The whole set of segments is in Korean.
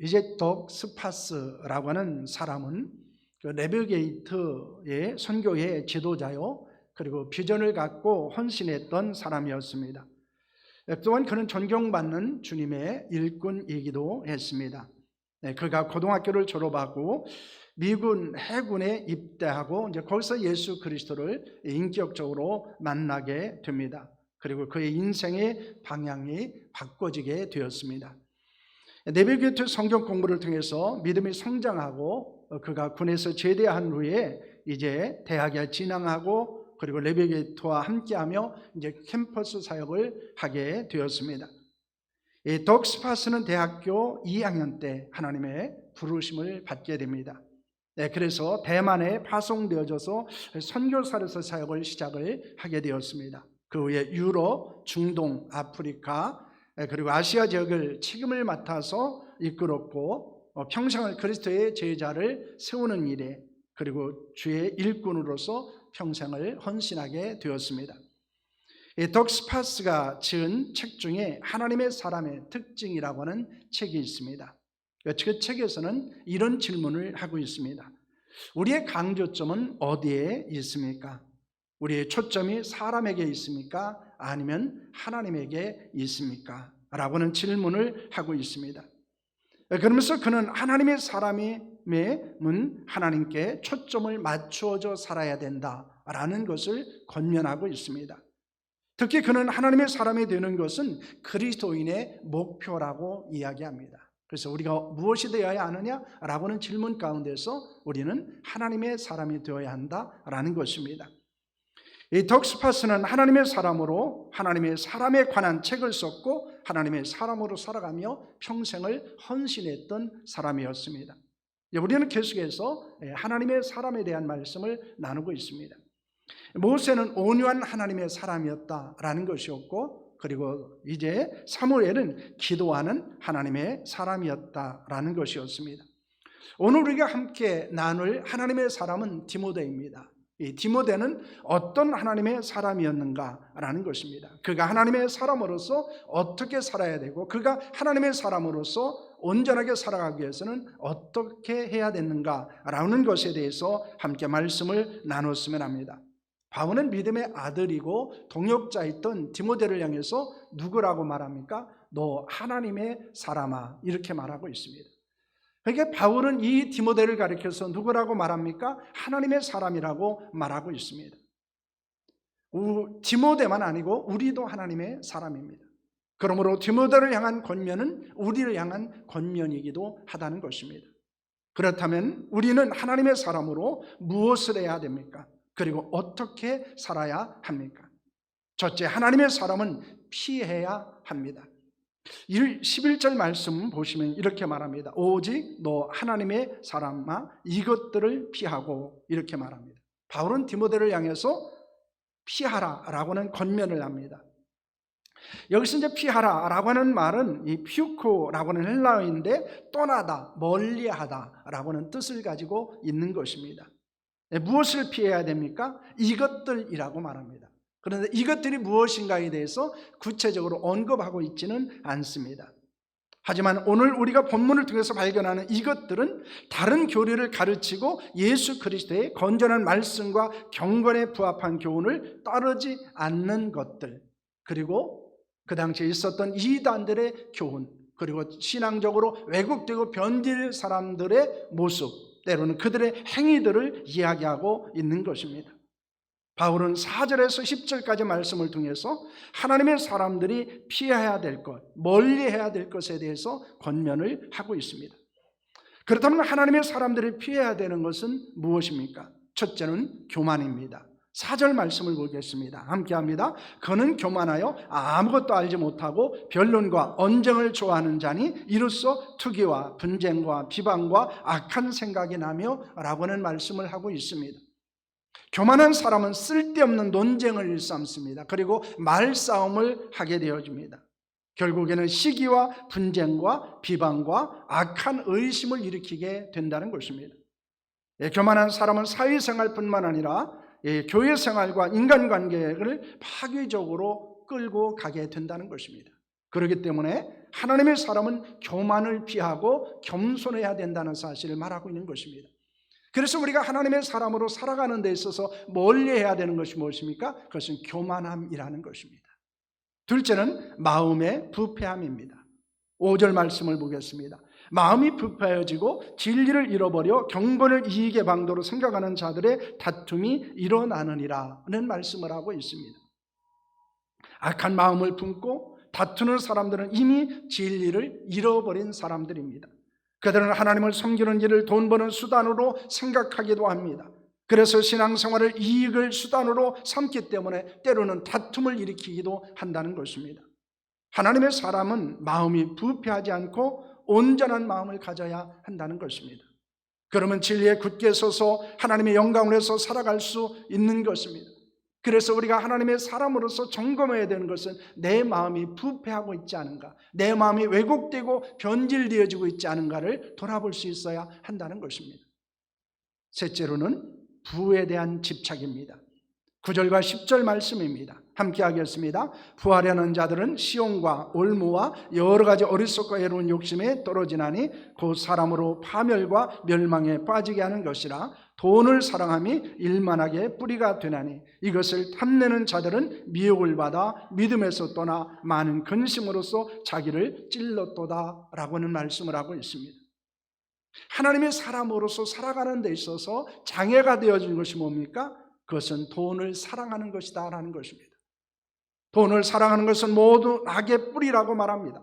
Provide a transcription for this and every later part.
이제 독스파스라고 하는 사람은 그 네비게이트의 선교의 지도자요, 그리고 비전을 갖고 헌신했던 사람이었습니다. 또한 그는 존경받는 주님의 일꾼이기도 했습니다. 그가 고등학교를 졸업하고 미군 해군에 입대하고 이제 거기서 예수 그리스도를 인격적으로 만나게 됩니다. 그리고 그의 인생의 방향이 바꿔지게 되었습니다. 네비게이트 성경 공부를 통해서 믿음이 성장하고 그가 군에서 제대한 후에 이제 대학에 진학하고 그리고 네비게이트와 함께하며 이제 캠퍼스 사역을 하게 되었습니다. 이 독스파스는 대학교 2학년 때 하나님의 부르심을 받게 됩니다. 그래서 대만에 파송되어져서 선교사로서 사역을 시작을 하게 되었습니다. 그 후에 유럽, 중동, 아프리카 그리고 아시아 지역을 책임을 맡아서 이끌었고 평생을 그리스도의 제자를 세우는 일에 그리고 주의 일꾼으로서 평생을 헌신하게 되었습니다. 이 독스파스가 지은 책 중에 하나님의 사람의 특징이라고 하는 책이 있습니다. 그 책에서는 이런 질문을 하고 있습니다. 우리의 강조점은 어디에 있습니까? 우리의 초점이 사람에게 있습니까? 아니면 하나님에게 있습니까? 라고 하는 질문을 하고 있습니다. 그러면서 그는 하나님의 사람임은 하나님께 초점을 맞추어져 살아야 된다라는 것을 권면하고 있습니다. 특히 그는 하나님의 사람이 되는 것은 그리스도인의 목표라고 이야기합니다. 그래서 우리가 무엇이 되어야 하느냐라고 하는 질문 가운데서 우리는 하나님의 사람이 되어야 한다라는 것입니다. 이 독스파스는 하나님의 사람으로 하나님의 사람에 관한 책을 썼고 하나님의 사람으로 살아가며 평생을 헌신했던 사람이었습니다. 우리는 계속해서 하나님의 사람에 대한 말씀을 나누고 있습니다. 모세는 온유한 하나님의 사람이었다라는 것이었고 그리고 이제 사무엘은 기도하는 하나님의 사람이었다라는 것이었습니다. 오늘 우리가 함께 나눌 하나님의 사람은 디모데입니다. 이 디모데는 어떤 하나님의 사람이었는가라는 것입니다. 그가 하나님의 사람으로서 어떻게 살아야 되고 그가 하나님의 사람으로서 온전하게 살아가기 위해서는 어떻게 해야 되는가라는 것에 대해서 함께 말씀을 나눴으면 합니다. 바울은 믿음의 아들이고 동역자였던 디모데를 향해서 누구라고 말합니까? 너 하나님의 사람아 이렇게 말하고 있습니다. 그러니까 바울은 이 디모데를 가리켜서 누구라고 말합니까? 하나님의 사람이라고 말하고 있습니다. 디모데만 아니고 우리도 하나님의 사람입니다. 그러므로 디모데를 향한 권면은 우리를 향한 권면이기도 하다는 것입니다. 그렇다면 우리는 하나님의 사람으로 무엇을 해야 됩니까? 그리고 어떻게 살아야 합니까? 첫째, 하나님의 사람은 피해야 합니다. 11절 말씀 보시면 이렇게 말합니다. 오직 너 하나님의 사람아 이것들을 피하고 이렇게 말합니다. 바울은 디모데를 향해서 피하라라고는 권면을 합니다. 여기서 이제 피하라라고 하는 말은 이 피우코라고 하는 헬라어인데 떠나다, 멀리하다라고 하는 뜻을 가지고 있는 것입니다. 무엇을 피해야 됩니까? 이것들이라고 말합니다. 그런데 이것들이 무엇인가에 대해서 구체적으로 언급하고 있지는 않습니다. 하지만 오늘 우리가 본문을 통해서 발견하는 이것들은 다른 교리를 가르치고 예수 그리스도의 건전한 말씀과 경건에 부합한 교훈을 따르지 않는 것들, 그리고 그 당시에 있었던 이단들의 교훈, 그리고 신앙적으로 왜곡되고 변질 사람들의 모습, 때로는 그들의 행위들을 이야기하고 있는 것입니다. 바울은 4절에서 10절까지 말씀을 통해서 하나님의 사람들이 피해야 될 것, 멀리해야 될 것에 대해서 권면을 하고 있습니다. 그렇다면 하나님의 사람들이 피해야 되는 것은 무엇입니까? 첫째는 교만입니다. 4절 말씀을 보겠습니다. 함께합니다. 그는 교만하여 아무것도 알지 못하고 변론과 언쟁을 좋아하는 자니 이로써 투기와 분쟁과 비방과 악한 생각이 나며 라고는 말씀을 하고 있습니다. 교만한 사람은 쓸데없는 논쟁을 일삼습니다. 그리고 말싸움을 하게 되어집니다. 결국에는 시기와 분쟁과 비방과 악한 의심을 일으키게 된다는 것입니다. 교만한 사람은 사회생활뿐만 아니라 교회생활과 인간관계를 파괴적으로 끌고 가게 된다는 것입니다. 그렇기 때문에 하나님의 사람은 교만을 피하고 겸손해야 된다는 사실을 말하고 있는 것입니다. 그래서 우리가 하나님의 사람으로 살아가는 데 있어서 멀리해야 되는 것이 무엇입니까? 그것은 교만함이라는 것입니다. 둘째는 마음의 부패함입니다. 5절 말씀을 보겠습니다. 마음이 부패해지고 진리를 잃어버려 경건을 이익의 방도로 생각하는 자들의 다툼이 일어나느니라는 말씀을 하고 있습니다. 악한 마음을 품고 다투는 사람들은 이미 진리를 잃어버린 사람들입니다. 그들은 하나님을 섬기는 일을 돈 버는 수단으로 생각하기도 합니다. 그래서 신앙생활을 이익을 수단으로 삼기 때문에 때로는 다툼을 일으키기도 한다는 것입니다. 하나님의 사람은 마음이 부패하지 않고 온전한 마음을 가져야 한다는 것입니다. 그러면 진리에 굳게 서서 하나님의 영광을 위해서 살아갈 수 있는 것입니다. 그래서 우리가 하나님의 사람으로서 점검해야 되는 것은 내 마음이 부패하고 있지 않은가, 내 마음이 왜곡되고 변질되어지고 있지 않은가를 돌아볼 수 있어야 한다는 것입니다. 셋째로는 부에 대한 집착입니다. 9절과 10절 말씀입니다. 함께 하겠습니다. 부하려는 자들은 시온과 올무와 여러 가지 어리석고 애로운 욕심에 떨어지나니 곧 사람으로 파멸과 멸망에 빠지게 하는 것이라. 돈을 사랑함이 일만하게 뿌리가 되나니 이것을 탐내는 자들은 미혹을 받아 믿음에서 떠나 많은 근심으로써 자기를 찔렀도다 라고는 말씀을 하고 있습니다. 하나님의 사람으로서 살아가는 데 있어서 장애가 되어진 것이 뭡니까? 그것은 돈을 사랑하는 것이다 라는 것입니다. 돈을 사랑하는 것은 모두 악의 뿌리라고 말합니다.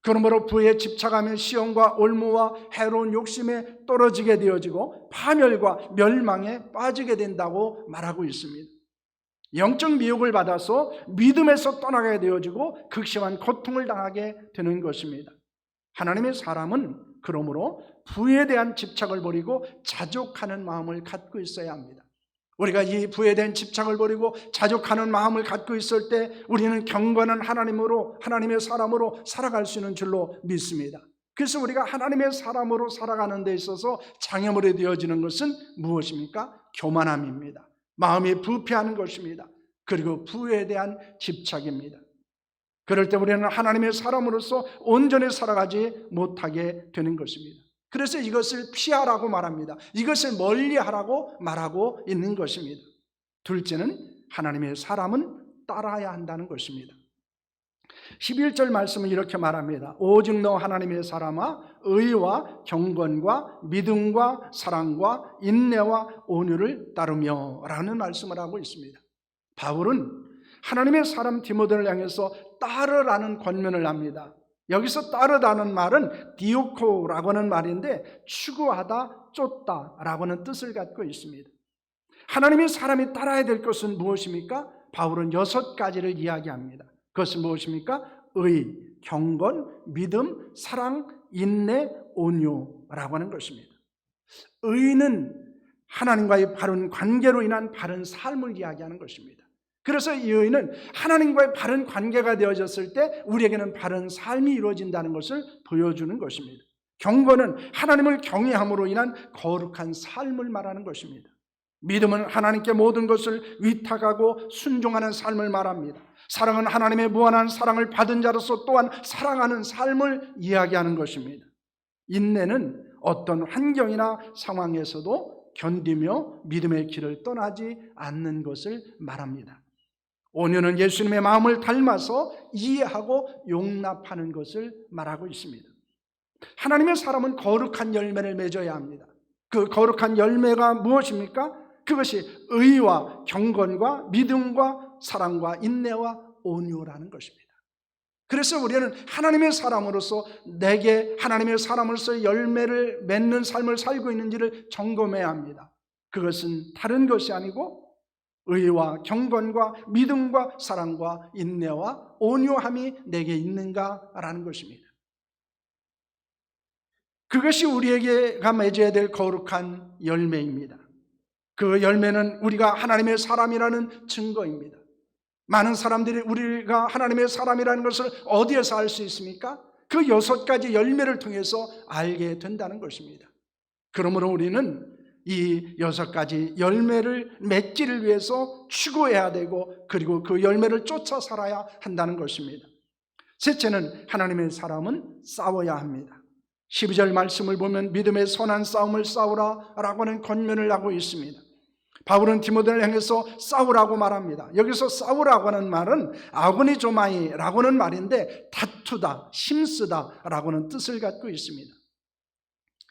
그러므로 부에 집착하면 시험과 올무와 해로운 욕심에 떨어지게 되어지고 파멸과 멸망에 빠지게 된다고 말하고 있습니다. 영적 미혹을 받아서 믿음에서 떠나게 되어지고 극심한 고통을 당하게 되는 것입니다. 하나님의 사람은 그러므로 부에 대한 집착을 버리고 자족하는 마음을 갖고 있어야 합니다. 우리가 이 부에 대한 집착을 버리고 자족하는 마음을 갖고 있을 때 우리는 경건한 하나님으로, 하나님의 사람으로 살아갈 수 있는 줄로 믿습니다. 그래서 우리가 하나님의 사람으로 살아가는 데 있어서 장애물이 되어지는 것은 무엇입니까? 교만함입니다. 마음이 부패하는 것입니다. 그리고 부에 대한 집착입니다. 그럴 때 우리는 하나님의 사람으로서 온전히 살아가지 못하게 되는 것입니다. 그래서 이것을 피하라고 말합니다. 이것을 멀리하라고 말하고 있는 것입니다. 둘째는 하나님의 사람은 따라야 한다는 것입니다. 11절 말씀은 이렇게 말합니다. 오직 너 하나님의 사람아 의와 경건과 믿음과 사랑과 인내와 온유를 따르며 라는 말씀을 하고 있습니다. 바울은 하나님의 사람 디모데를 향해서 따르라는 권면을 합니다. 여기서 따르다는 말은 디오코라고 하는 말인데 추구하다, 쫓다 라고 하는 뜻을 갖고 있습니다. 하나님의 사람이 따라야 될 것은 무엇입니까? 바울은 6가지를 이야기합니다. 그것은 무엇입니까? 의, 경건, 믿음, 사랑, 인내, 온유라고 하는 것입니다. 의는 하나님과의 바른 관계로 인한 바른 삶을 이야기하는 것입니다. 그래서 이 의는 하나님과의 바른 관계가 되어졌을 때 우리에게는 바른 삶이 이루어진다는 것을 보여주는 것입니다. 경건은 하나님을 경외함으로 인한 거룩한 삶을 말하는 것입니다. 믿음은 하나님께 모든 것을 위탁하고 순종하는 삶을 말합니다. 사랑은 하나님의 무한한 사랑을 받은 자로서 또한 사랑하는 삶을 이야기하는 것입니다. 인내는 어떤 환경이나 상황에서도 견디며 믿음의 길을 떠나지 않는 것을 말합니다. 온유는 예수님의 마음을 닮아서 이해하고 용납하는 것을 말하고 있습니다. 하나님의 사람은 거룩한 열매를 맺어야 합니다. 그 거룩한 열매가 무엇입니까? 그것이 의와 경건과 믿음과 사랑과 인내와 온유라는 것입니다. 그래서 우리는 하나님의 사람으로서 내게 하나님의 사람으로서 열매를 맺는 삶을 살고 있는지를 점검해야 합니다. 그것은 다른 것이 아니고 의와 경건과 믿음과 사랑과 인내와 온유함이 내게 있는가라는 것입니다. 그것이 우리에게가 맺어야 될 거룩한 열매입니다. 그 열매는 우리가 하나님의 사람이라는 증거입니다. 많은 사람들이 우리가 하나님의 사람이라는 것을 어디에서 알 수 있습니까? 그 6가지 열매를 통해서 알게 된다는 것입니다. 그러므로 우리는 이 6가지 열매를 맺기를 위해서 추구해야 되고 그리고 그 열매를 쫓아 살아야 한다는 것입니다. 셋째는 하나님의 사람은 싸워야 합니다. 12절 말씀을 보면 믿음의 선한 싸움을 싸우라 라고 하는 권면을 하고 있습니다. 바울은 디모데를 향해서 싸우라고 말합니다. 여기서 싸우라고 하는 말은 아고니조마이 라고 하는 말인데 다투다, 힘쓰다 라고 하는 뜻을 갖고 있습니다.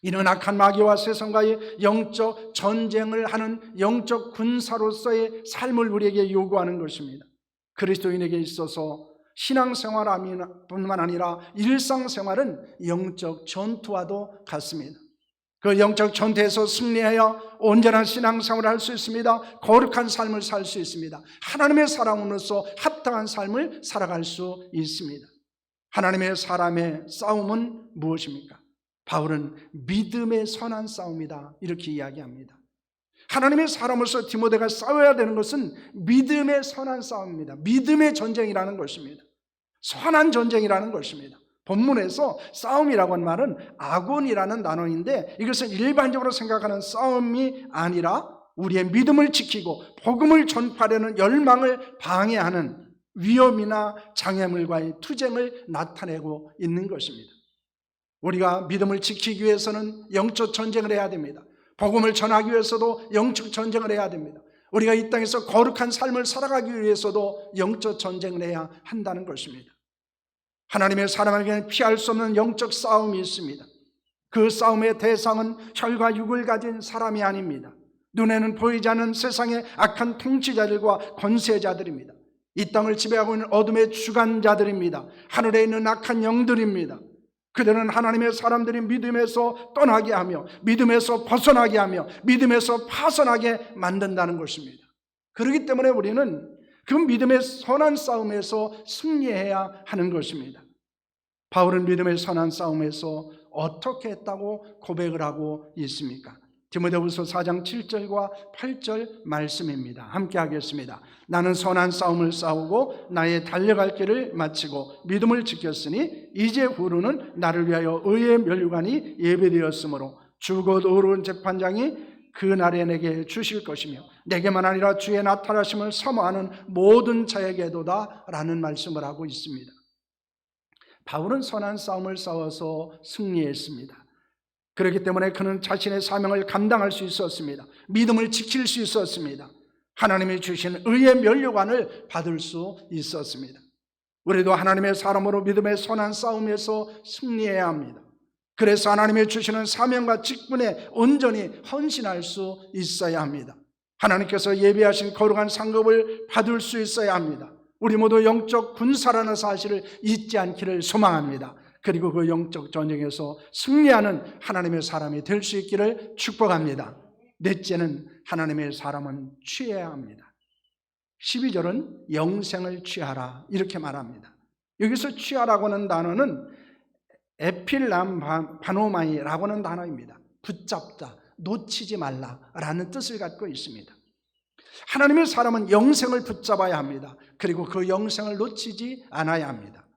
이는 악한 마귀와 세상과의 영적 전쟁을 하는 영적 군사로서의 삶을 우리에게 요구하는 것입니다. 그리스도인에게 있어서 신앙생활뿐만 아니라 일상생활은 영적 전투와도 같습니다. 그 영적 전투에서 승리하여 온전한 신앙생활을 할 수 있습니다. 거룩한 삶을 살 수 있습니다. 하나님의 사람으로서 합당한 삶을 살아갈 수 있습니다. 하나님의 사람의 싸움은 무엇입니까? 바울은 믿음의 선한 싸움이다 이렇게 이야기합니다. 하나님의 사람으로서 디모데가 싸워야 되는 것은 믿음의 선한 싸움입니다. 믿음의 전쟁이라는 것입니다. 선한 전쟁이라는 것입니다. 본문에서 싸움이라고 하는 말은 아곤이라는 단어인데 이것은 일반적으로 생각하는 싸움이 아니라 우리의 믿음을 지키고 복음을 전파하려는 열망을 방해하는 위험이나 장애물과의 투쟁을 나타내고 있는 것입니다. 우리가 믿음을 지키기 위해서는 영적 전쟁을 해야 됩니다. 복음을 전하기 위해서도 영적 전쟁을 해야 됩니다. 우리가 이 땅에서 거룩한 삶을 살아가기 위해서도 영적 전쟁을 해야 한다는 것입니다. 하나님의 사람에게는 피할 수 없는 영적 싸움이 있습니다. 그 싸움의 대상은 혈과 육을 가진 사람이 아닙니다. 눈에는 보이지 않는 세상의 악한 통치자들과 권세자들입니다. 이 땅을 지배하고 있는 어둠의 주관자들입니다. 하늘에 있는 악한 영들입니다. 그들은 하나님의 사람들이 믿음에서 떠나게 하며 믿음에서 벗어나게 하며 믿음에서 파선하게 만든다는 것입니다. 그렇기 때문에 우리는 그 믿음의 선한 싸움에서 승리해야 하는 것입니다. 바울은 믿음의 선한 싸움에서 어떻게 했다고 고백을 하고 있습니까? 디모데후서 4장 7절과 8절 말씀입니다. 함께 하겠습니다. 나는 선한 싸움을 싸우고 나의 달려갈 길을 마치고 믿음을 지켰으니 이제 후로는 나를 위하여 의의 면류관이 예배되었으므로 주 곧 의로운 재판장이 그 날에 내게 주실 것이며 내게만 아니라 주의 나타나심을 사모하는 모든 자에게도다 라는 말씀을 하고 있습니다. 바울은 선한 싸움을 싸워서 승리했습니다. 그렇기 때문에 그는 자신의 사명을 감당할 수 있었습니다. 믿음을 지킬 수 있었습니다. 하나님이 주신 의의 면류관을 받을 수 있었습니다. 우리도 하나님의 사람으로 믿음의 선한 싸움에서 승리해야 합니다. 그래서 하나님이 주시는 사명과 직분에 온전히 헌신할 수 있어야 합니다. 하나님께서 예비하신 거룩한 상급을 받을 수 있어야 합니다. 우리 모두 영적 군사라는 사실을 잊지 않기를 소망합니다. 그리고 그 영적 전쟁에서 승리하는 하나님의 사람이 될 수 있기를 축복합니다. 넷째는 하나님의 사람은 취해야 합니다. 12절은 영생을 취하라 이렇게 말합니다. 여기서 취하라고 하는 단어는 에필람바노마이라고 하는 단어입니다. 붙잡다, 놓치지 말라라는 뜻을 갖고 있습니다. 하나님의 사람은 영생을 붙잡아야 합니다. 그리고 그 영생을 놓치지 않아야 합니다.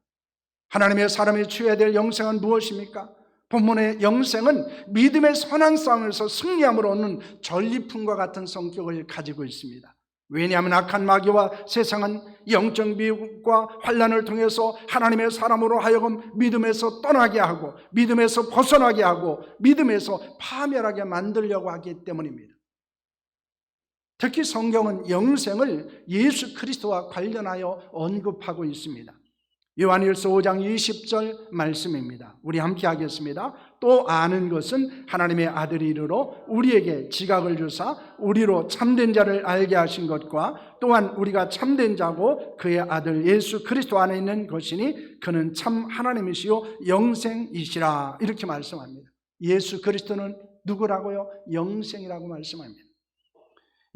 하나님의 사람이 취해야 될 영생은 무엇입니까? 본문의 영생은 믿음의 선한 싸움에서 승리함으로 얻는 전리품과 같은 성격을 가지고 있습니다. 왜냐하면 악한 마귀와 세상은 영적 미혹과 환난을 통해서 하나님의 사람으로 하여금 믿음에서 떠나게 하고 믿음에서 벗어나게 하고 믿음에서 파멸하게 만들려고 하기 때문입니다. 특히 성경은 영생을 예수 그리스도와 관련하여 언급하고 있습니다. 요한일서 5장 20절 말씀입니다. 우리 함께 하겠습니다. 또 아는 것은 하나님의 아들이 이르러 우리에게 지각을 주사 우리로 참된 자를 알게 하신 것과 또한 우리가 참된 자고 그의 아들 예수 그리스도 안에 있는 것이니 그는 참 하나님이시요 영생이시라 이렇게 말씀합니다. 예수 그리스도는 누구라고요? 영생이라고 말씀합니다.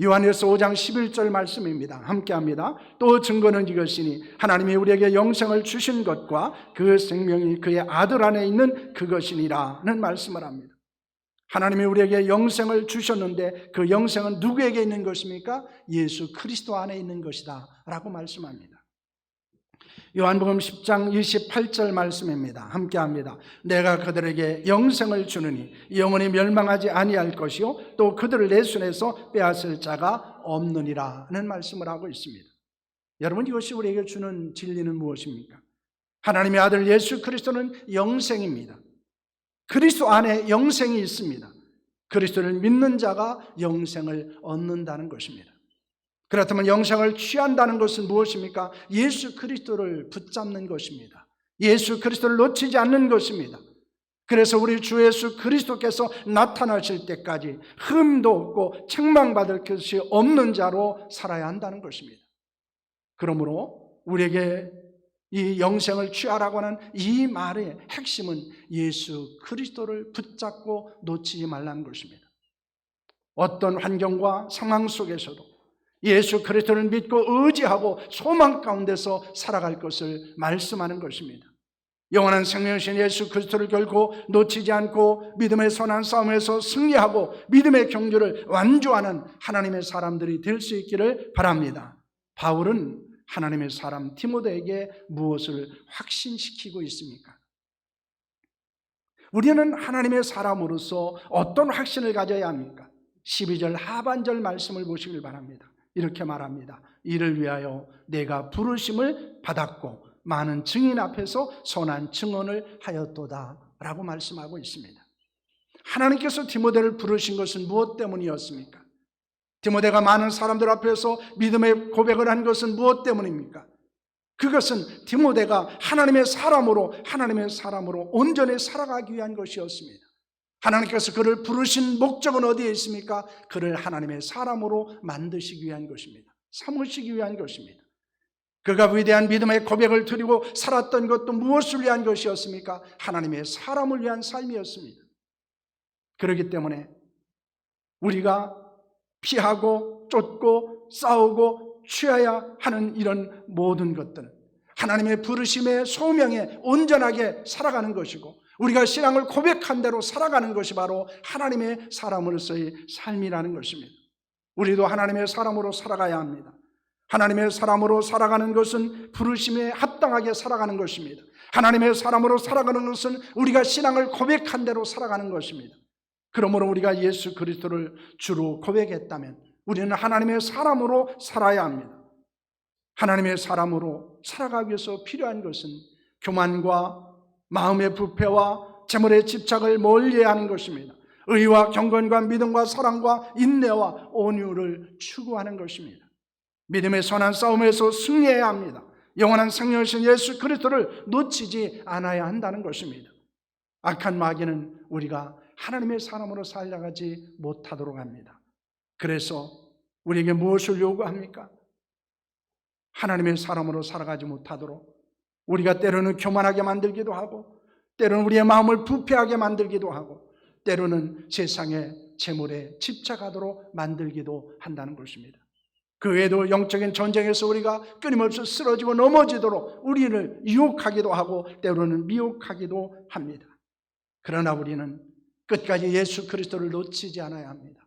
요한일서 5장 11절 말씀입니다. 함께합니다. 또 증거는 이것이니 하나님이 우리에게 영생을 주신 것과 그 생명이 그의 아들 안에 있는 그것이니라는 말씀을 합니다. 하나님이 우리에게 영생을 주셨는데 그 영생은 누구에게 있는 것입니까? 예수 그리스도 안에 있는 것이다 라고 말씀합니다. 요한복음 10장 28절 말씀입니다. 함께합니다. 내가 그들에게 영생을 주느니 영원히 멸망하지 아니할 것이요 또 그들을 내 손에서 빼앗을 자가 없느니라는 말씀을 하고 있습니다. 여러분 이것이 우리에게 주는 진리는 무엇입니까? 하나님의 아들 예수 그리스도는 영생입니다. 그리스도 안에 영생이 있습니다. 그리스도를 믿는 자가 영생을 얻는다는 것입니다. 그렇다면 영생을 취한다는 것은 무엇입니까? 예수 그리스도를 붙잡는 것입니다. 예수 그리스도를 놓치지 않는 것입니다. 그래서 우리 주 예수 그리스도께서 나타나실 때까지 흠도 없고 책망받을 것이 없는 자로 살아야 한다는 것입니다. 그러므로 우리에게 이 영생을 취하라고 하는 이 말의 핵심은 예수 그리스도를 붙잡고 놓치지 말라는 것입니다. 어떤 환경과 상황 속에서도 예수 그리스도를 믿고 의지하고 소망 가운데서 살아갈 것을 말씀하는 것입니다. 영원한 생명이신 예수 그리스도를 결코 놓치지 않고 믿음의 선한 싸움에서 승리하고 믿음의 경주를 완주하는 하나님의 사람들이 될 수 있기를 바랍니다. 바울은 하나님의 사람 디모데에게 무엇을 확신시키고 있습니까? 우리는 하나님의 사람으로서 어떤 확신을 가져야 합니까? 12절 하반절 말씀을 보시길 바랍니다. 이렇게 말합니다. 이를 위하여 내가 부르심을 받았고 많은 증인 앞에서 선한 증언을 하였도다 라고 말씀하고 있습니다. 하나님께서 디모데를 부르신 것은 무엇 때문이었습니까? 디모데가 많은 사람들 앞에서 믿음의 고백을 한 것은 무엇 때문입니까? 그것은 디모데가 하나님의 사람으로 온전히 살아가기 위한 것이었습니다. 하나님께서 그를 부르신 목적은 어디에 있습니까? 그를 하나님의 사람으로 만드시기 위한 것입니다. 삼으시기 위한 것입니다. 그가 위대한 믿음의 고백을 드리고 살았던 것도 무엇을 위한 것이었습니까? 하나님의 사람을 위한 삶이었습니다. 그렇기 때문에 우리가 피하고 쫓고 싸우고 취해야 하는 이런 모든 것들은 하나님의 부르심의 소명에 온전하게 살아가는 것이고 우리가 신앙을 고백한 대로 살아가는 것이 바로 하나님의 사람으로서의 삶이라는 것입니다. 우리도 하나님의 사람으로 살아가야 합니다. 하나님의 사람으로 살아가는 것은 부르심에 합당하게 살아가는 것입니다. 하나님의 사람으로 살아가는 것은 우리가 신앙을 고백한 대로 살아가는 것입니다. 그러므로 우리가 예수 그리스도를 주로 고백했다면 우리는 하나님의 사람으로 살아야 합니다. 하나님의 사람으로 살아가기 위해서 필요한 것은 교만과 마음의 부패와 재물의 집착을 멀리하는 것입니다. 의와 경건과 믿음과 사랑과 인내와 온유를 추구하는 것입니다. 믿음의 선한 싸움에서 승리해야 합니다. 영원한 생명이신 예수 그리스도를 놓치지 않아야 한다는 것입니다. 악한 마귀는 우리가 하나님의 사람으로 살아가지 못하도록 합니다. 그래서 우리에게 무엇을 요구합니까? 하나님의 사람으로 살아가지 못하도록 우리가 때로는 교만하게 만들기도 하고 때로는 우리의 마음을 부패하게 만들기도 하고 때로는 세상의 재물에 집착하도록 만들기도 한다는 것입니다. 그 외에도 영적인 전쟁에서 우리가 끊임없이 쓰러지고 넘어지도록 우리를 유혹하기도 하고 때로는 미혹하기도 합니다. 그러나 우리는 끝까지 예수 그리스도를 놓치지 않아야 합니다.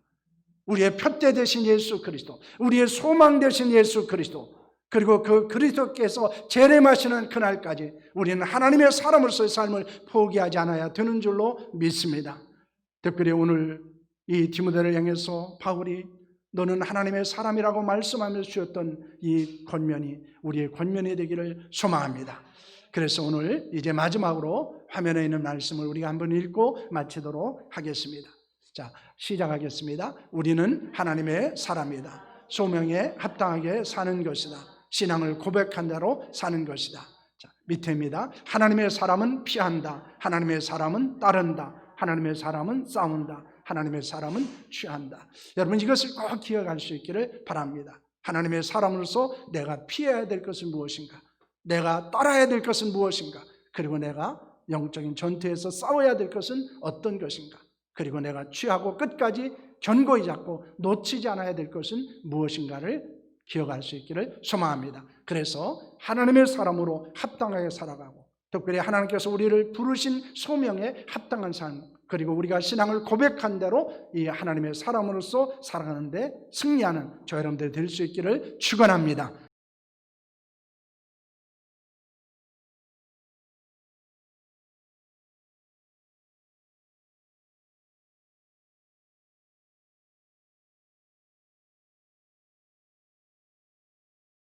우리의 표대 되신 예수 그리스도, 우리의 소망 되신 예수 그리스도, 그리고 그 그리스도께서 재림하시는 그날까지 우리는 하나님의 사람으로서의 삶을 포기하지 않아야 되는 줄로 믿습니다. 특별히 오늘 이 디모데를 향해서 바울이 너는 하나님의 사람이라고 말씀하면서 주셨던 이 권면이 우리의 권면이 되기를 소망합니다. 그래서 오늘 이제 마지막으로 화면에 있는 말씀을 우리가 한번 읽고 마치도록 하겠습니다. 자, 시작하겠습니다. 우리는 하나님의 사람이다. 소명에 합당하게 사는 것이다. 신앙을 고백한 대로 사는 것이다. 자, 밑에입니다. 하나님의 사람은 피한다. 하나님의 사람은 따른다. 하나님의 사람은 싸운다. 하나님의 사람은 취한다. 여러분 이것을 꼭 기억할 수 있기를 바랍니다. 하나님의 사람으로서 내가 피해야 될 것은 무엇인가? 내가 따라야 될 것은 무엇인가? 그리고 내가 영적인 전투에서 싸워야 될 것은 어떤 것인가? 그리고 내가 취하고 끝까지 견고히 잡고 놓치지 않아야 될 것은 무엇인가를 기억할 수 있기를 소망합니다. 그래서 하나님의 사람으로 합당하게 살아가고 특별히 하나님께서 우리를 부르신 소명에 합당한 삶 그리고 우리가 신앙을 고백한 대로 이 하나님의 사람으로서 살아가는데 승리하는 저 여러분들 될 수 있기를 축원합니다.